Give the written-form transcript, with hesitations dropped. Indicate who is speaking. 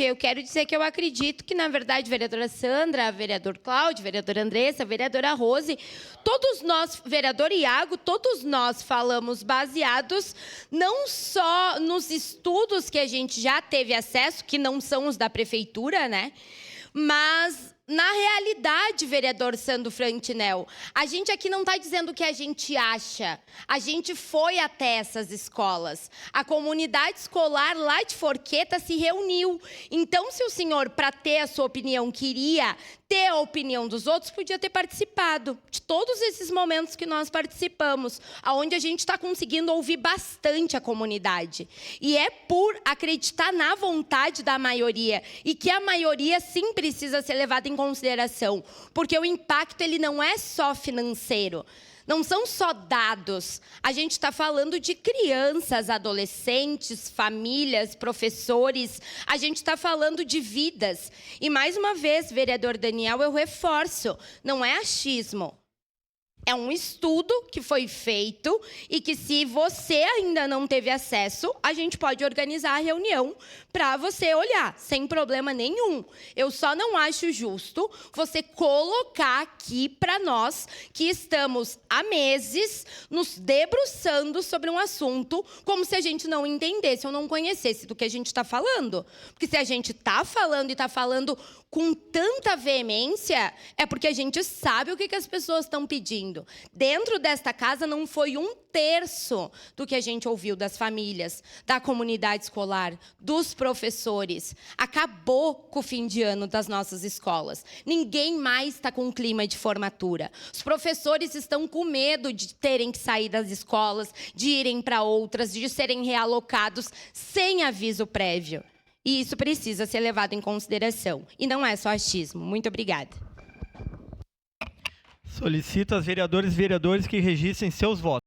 Speaker 1: Eu quero dizer que eu acredito que, na verdade, a vereadora Sandra, a vereador Cláudio, a vereadora Andressa, a vereadora Rose, todos nós, vereador Iago, todos nós falamos baseados não só nos estudos que a gente já teve acesso, que não são os da prefeitura, né? Mas na realidade, vereador Sandro Frantinel, a gente aqui não está dizendo o que a gente acha. A gente foi até essas escolas. A comunidade escolar lá de Forqueta se reuniu. Então, se o senhor, para ter a sua opinião, queria ter a opinião dos outros, podia ter participado de todos esses momentos que nós participamos, onde a gente está conseguindo ouvir bastante a comunidade. E é por acreditar na vontade da maioria, e que a maioria sim precisa ser levada em consideração, porque o impacto ele não é só financeiro. Não são só dados. A gente está falando de crianças, adolescentes, famílias, professores. A gente está falando de vidas. E, mais uma vez, vereador Daniel, eu reforço, não é achismo. É um estudo que foi feito e que, se você ainda não teve acesso, a gente pode organizar a reunião para você olhar, sem problema nenhum. Eu só não acho justo você colocar aqui para nós, que estamos há meses nos debruçando sobre um assunto, como se a gente não entendesse ou não conhecesse do que a gente está falando. Porque se a gente está falando e está falando com tanta veemência, é porque a gente sabe o que as pessoas estão pedindo. Dentro desta casa não foi 1/3 do que a gente ouviu das famílias, da comunidade escolar, dos professores. Acabou com o fim de ano das nossas escolas. Ninguém mais está com clima de formatura. Os professores estão com medo de terem que sair das escolas, de irem para outras, de serem realocados sem aviso prévio. E isso precisa ser levado em consideração. E não é só achismo. Muito obrigada.
Speaker 2: Solicito aos vereadores e vereadores que registrem seus votos.